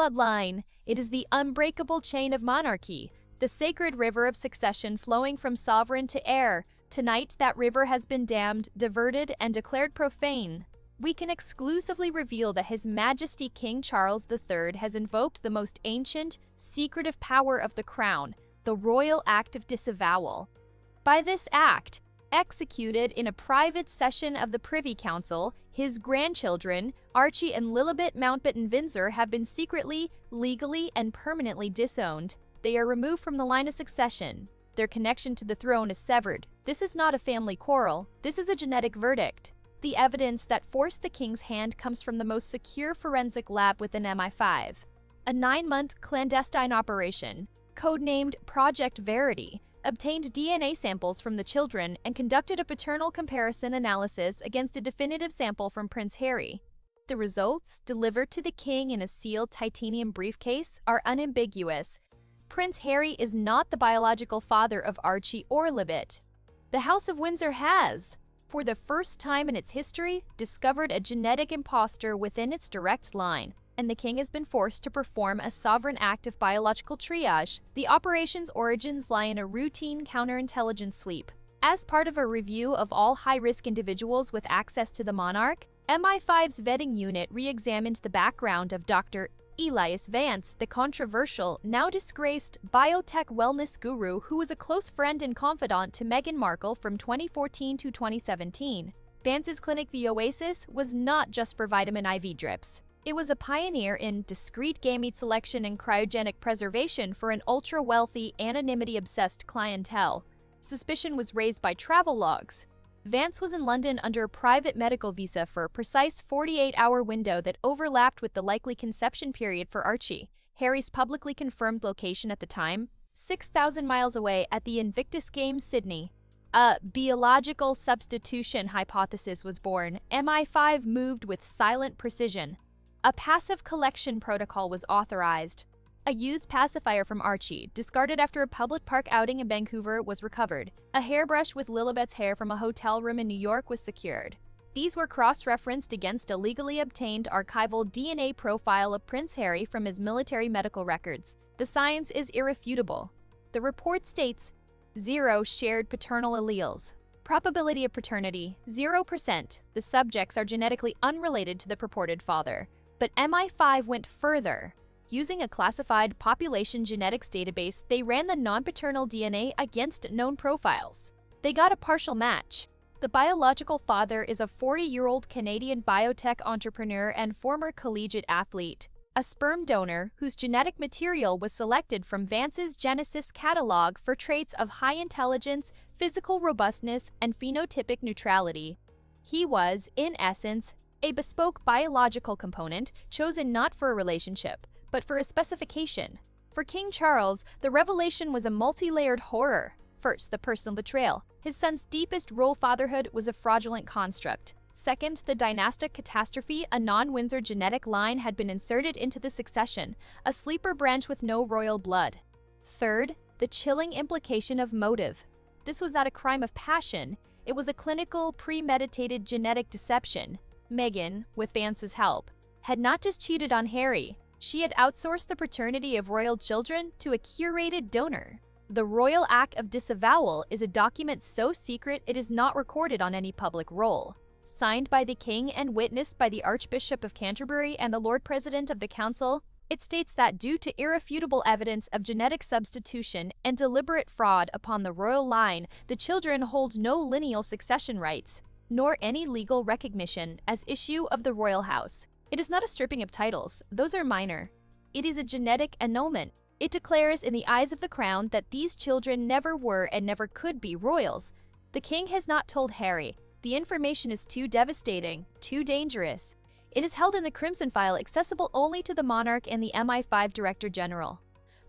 bloodline. It is the unbreakable chain of monarchy, the sacred river of succession flowing from sovereign to heir. Tonight, that river has been dammed, diverted, and declared profane. We can exclusively reveal that His Majesty King Charles III has invoked the most ancient, secretive power of the crown, the Royal Act of Disavowal. By this act, executed in a private session of the Privy Council, his grandchildren, Archie and Lilibet Mountbatten-Windsor, have been secretly, legally, and permanently disowned. They are removed from the line of succession. Their connection to the throne is severed. This is not a family quarrel. This is a genetic verdict. The evidence that forced the king's hand comes from the most secure forensic lab within MI5. A 9-month clandestine operation, codenamed Project Verity, obtained DNA samples from the children and conducted a paternal comparison analysis against a definitive sample from Prince Harry. The results, delivered to the king in a sealed titanium briefcase, are unambiguous. Prince Harry is not the biological father of Archie or Lilibet. The House of Windsor has, for the first time in its history, discovered a genetic imposter within its direct line, and the king has been forced to perform a sovereign act of biological triage. The operation's origins lie in a routine counterintelligence sweep. As part of a review of all high-risk individuals with access to the monarch, MI5's vetting unit re-examined the background of Dr. Elias Vance, the controversial, now disgraced biotech wellness guru who was a close friend and confidant to Meghan Markle from 2014 to 2017. Vance's clinic, the Oasis, was not just for vitamin IV drips. It was a pioneer in discreet gamete selection and cryogenic preservation for an ultra-wealthy, anonymity-obsessed clientele. Suspicion was raised by travel logs. Vance was in London under a private medical visa for a precise 48-hour window that overlapped with the likely conception period for Archie, Harry's publicly confirmed location at the time, 6,000 miles away at the Invictus Games, Sydney. A biological substitution hypothesis was born. MI5 moved with silent precision. A passive collection protocol was authorized. A used pacifier from Archie, discarded after a public park outing in Vancouver, was recovered. A hairbrush with Lilibet's hair from a hotel room in New York was secured. These were cross-referenced against a legally obtained archival DNA profile of Prince Harry from his military medical records. The science is irrefutable. The report states, 0 shared paternal alleles. Probability of paternity, 0%. The subjects are genetically unrelated to the purported father. But MI5 went further. Using a classified population genetics database, they ran the non-paternal DNA against known profiles. They got a partial match. The biological father is a 40-year-old Canadian biotech entrepreneur and former collegiate athlete, a sperm donor whose genetic material was selected from Vance's Genesis catalog for traits of high intelligence, physical robustness, and phenotypic neutrality. He was, in essence, a bespoke biological component chosen not for a relationship, but for a specification. For King Charles, the revelation was a multi-layered horror. First, the personal betrayal. His son's deepest role, fatherhood, was a fraudulent construct. Second, the dynastic catastrophe. A non-Windsor genetic line had been inserted into the succession, a sleeper branch with no royal blood. Third, the chilling implication of motive. This was not a crime of passion. It was a clinical, premeditated genetic deception. Meghan, with Vance's help, had not just cheated on Harry. She had outsourced the paternity of royal children to a curated donor. The Royal Act of Disavowal is a document so secret it is not recorded on any public roll. Signed by the King and witnessed by the Archbishop of Canterbury and the Lord President of the Council, it states that due to irrefutable evidence of genetic substitution and deliberate fraud upon the royal line, the children hold no lineal succession rights, nor any legal recognition as issue of the royal house. It is not a stripping of titles, those are minor. It is a genetic annulment. It declares in the eyes of the crown that these children never were and never could be royals. The king has not told Harry. The information is too devastating, too dangerous. It is held in the Crimson File, accessible only to the monarch and the MI5 Director General.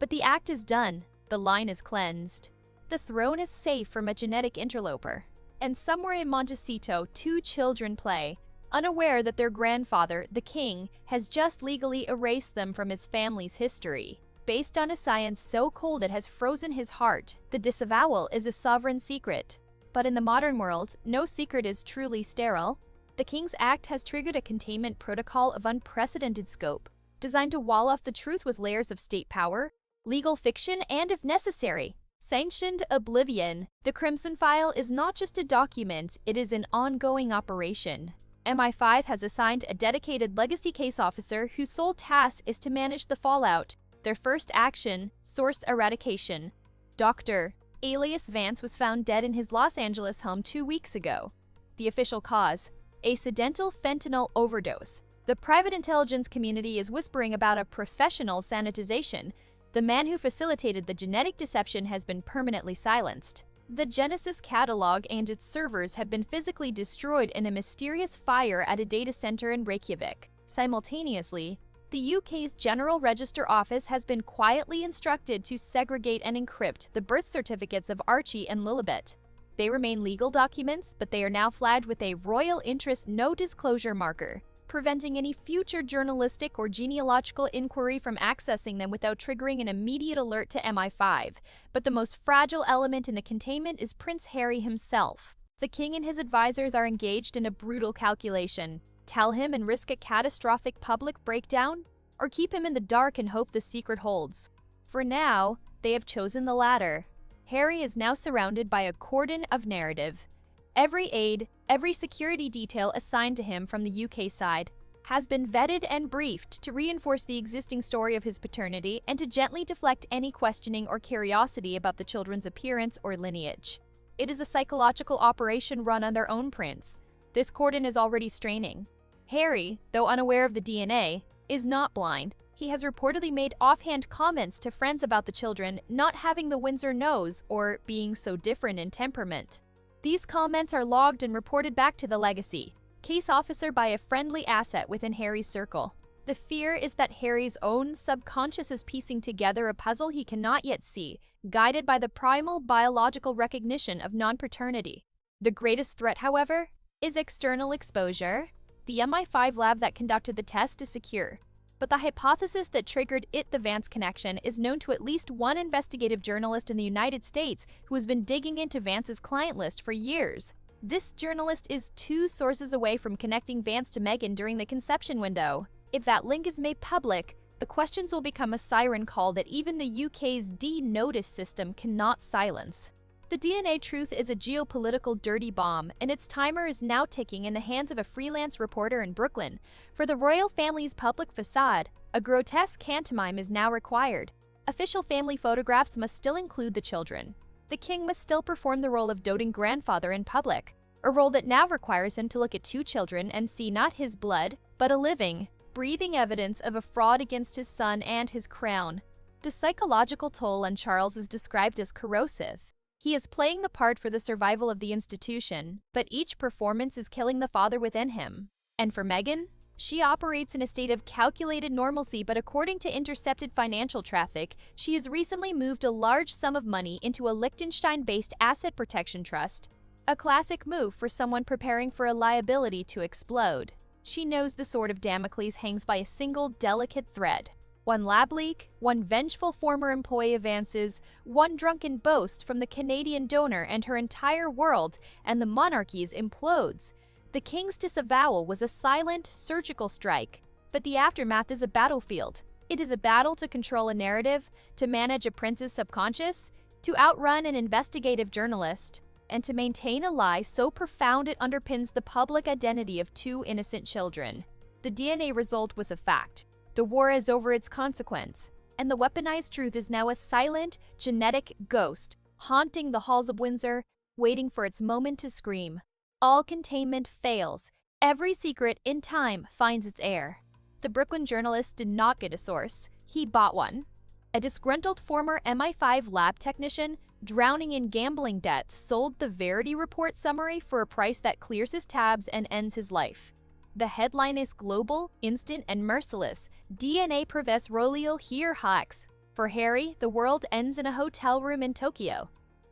But the act is done. The line is cleansed. The throne is safe from a genetic interloper. And somewhere in Montecito, 2 children play, unaware that their grandfather, the king, has just legally erased them from his family's history. Based on a science so cold it has frozen his heart, the disavowal is a sovereign secret. But in the modern world, no secret is truly sterile. The King's Act has triggered a containment protocol of unprecedented scope. designed to wall off the truth with layers of state power, legal fiction, and, if necessary, sanctioned oblivion. The Crimson File is not just a document, it is an ongoing operation. MI5 has assigned a dedicated legacy case officer whose sole task is to manage the fallout. Their first action, source eradication. Dr. alias Vance was found dead in his Los Angeles home 2 weeks ago. The official cause, accidental fentanyl overdose. The private intelligence community is whispering about a professional sanitization. The man who facilitated the genetic deception has been permanently silenced. The Genesis catalog and its servers have been physically destroyed in a mysterious fire at a data center in Reykjavik. Simultaneously, the UK's General Register Office has been quietly instructed to segregate and encrypt the birth certificates of Archie and Lilibet. They remain legal documents, but they are now flagged with a Royal Interest No Disclosure marker, preventing any future journalistic or genealogical inquiry from accessing them without triggering an immediate alert to MI5. But the most fragile element in the containment is Prince Harry himself. The king and his advisors are engaged in a brutal calculation. Tell him and risk a catastrophic public breakdown, or keep him in the dark and hope the secret holds. For now, they have chosen the latter. Harry is now surrounded by a cordon of narrative. Every aide, every security detail assigned to him from the UK side has been vetted and briefed to reinforce the existing story of his paternity and to gently deflect any questioning or curiosity about the children's appearance or lineage. It is a psychological operation run on their own prince. This cordon is already straining. Harry, though unaware of the DNA, is not blind. He has reportedly made offhand comments to friends about the children not having the Windsor nose or being so different in temperament. These comments are logged and reported back to the legacy case officer by a friendly asset within Harry's circle. The fear is that Harry's own subconscious is piecing together a puzzle he cannot yet see, guided by the primal biological recognition of non-paternity. The greatest threat, however, is external exposure. The MI5 lab that conducted the test is secure, but the hypothesis that triggered the Vance connection is known to at least one investigative journalist in the United States who has been digging into Vance's client list for years. This journalist is 2 sources away from connecting Vance to Meghan during the conception window. If that link is made public, the questions will become a siren call that even the UK's D-Notice system cannot silence. The DNA truth is a geopolitical dirty bomb, and its timer is now ticking in the hands of a freelance reporter in Brooklyn. For the royal family's public facade, a grotesque pantomime is now required. Official family photographs must still include the children. The king must still perform the role of doting grandfather in public, a role that now requires him to look at 2 children and see not his blood, but a living, breathing evidence of a fraud against his son and his crown. The psychological toll on Charles is described as corrosive. He is playing the part for the survival of the institution, but each performance is killing the father within him. And for Meghan, she operates in a state of calculated normalcy, but according to intercepted financial traffic, she has recently moved a large sum of money into a Liechtenstein-based asset protection trust, a classic move for someone preparing for a liability to explode. She knows the sword of Damocles hangs by a single delicate thread. One lab leak, one vengeful former employee of Vance's, one drunken boast from the Canadian donor, and her entire world and the monarchy's implodes. The king's disavowal was a silent, surgical strike, but the aftermath is a battlefield. It is a battle to control a narrative, to manage a prince's subconscious, to outrun an investigative journalist, and to maintain a lie so profound it underpins the public identity of 2 innocent children. The DNA result was a fact. The war is over its consequence, and the weaponized truth is now a silent, genetic ghost, haunting the halls of Windsor, waiting for its moment to scream. All containment fails. Every secret, in time, finds its heir. The Brooklyn journalist did not get a source. He bought one. A disgruntled former MI5 lab technician, drowning in gambling debts, sold the Verity report summary for a price that clears his tabs and ends his life. The headline is global, instant, and merciless. DNA proves royal here hacks. For Harry, the world ends in a hotel room in Tokyo.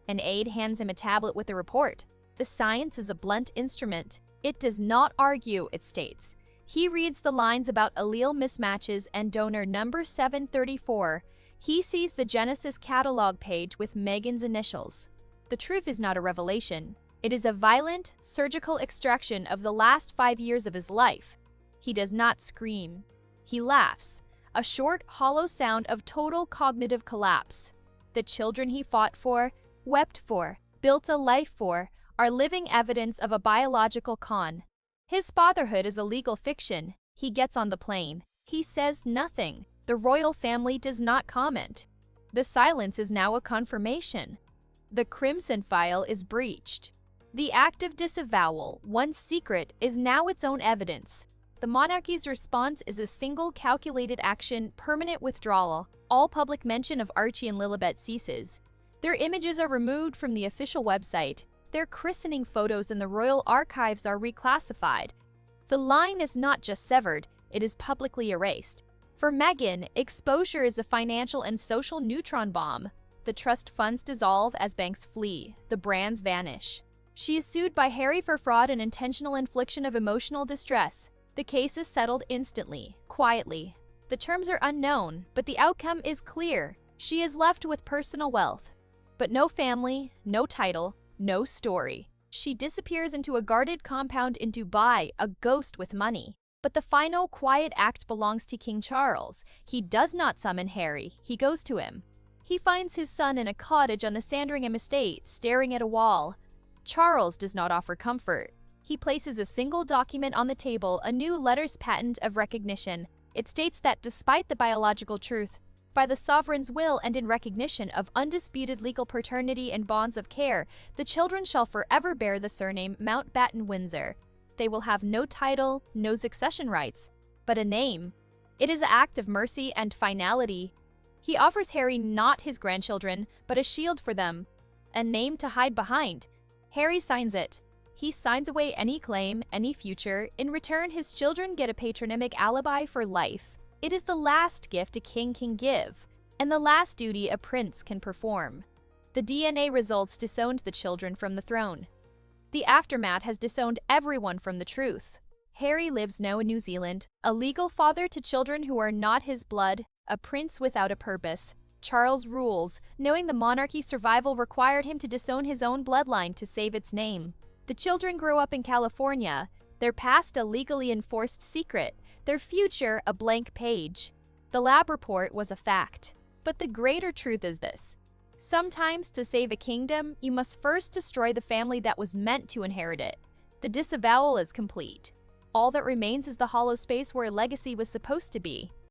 An aide hands him a tablet with the report. The science is a blunt instrument. It does not argue, it states. He reads the lines about allele mismatches and donor number 734. He sees the Genesis catalog page with Meghan's initials. The truth is not a revelation. It is a violent, surgical extraction of the last 5 years of his life. He does not scream. He laughs, a short, hollow sound of total cognitive collapse. The children he fought for, wept for, built a life for, are living evidence of a biological con. His fatherhood is a legal fiction. He gets on the plane. He says nothing. The royal family does not comment. The silence is now a confirmation. The Crimson File is breached. The act of disavowal, once secret, is now its own evidence. The monarchy's response is a single calculated action, permanent withdrawal. All public mention of Archie and Lilibet ceases. Their images are removed from the official website. Their christening photos in the royal archives are reclassified. The line is not just severed, it is publicly erased. For Meghan, exposure is a financial and social neutron bomb. The trust funds dissolve as banks flee. The brands vanish. She is sued by Harry for fraud and intentional infliction of emotional distress. The case is settled instantly, quietly. The terms are unknown, but the outcome is clear. She is left with personal wealth. But no family, no title, no story. She disappears into a guarded compound in Dubai, a ghost with money. But the final quiet act belongs to King Charles. He does not summon Harry, he goes to him. He finds his son in a cottage on the Sandringham estate, staring at a wall. Charles does not offer comfort. He places a single document on the table, a new letters patent of recognition. It states that despite the biological truth, by the sovereign's will and in recognition of undisputed legal paternity and bonds of care, the children shall forever bear the surname Mountbatten-Windsor. They will have no title, no succession rights, but a name. It is an act of mercy and finality. He offers Harry not his grandchildren, but a shield for them, a name to hide behind. Harry signs it. He signs away any claim, any future. In return, his children get a patronymic alibi for life. It is the last gift a king can give, and the last duty a prince can perform. The DNA results disowned the children from the throne. The aftermath has disowned everyone from the truth. Harry lives now in New Zealand, a legal father to children who are not his blood, a prince without a purpose. Charles rules, knowing the monarchy's survival required him to disown his own bloodline to save its name. The children grow up in California, their past a legally enforced secret, their future a blank page. The lab report was a fact. But the greater truth is this. Sometimes, to save a kingdom, you must first destroy the family that was meant to inherit it. The disavowal is complete. All that remains is the hollow space where a legacy was supposed to be.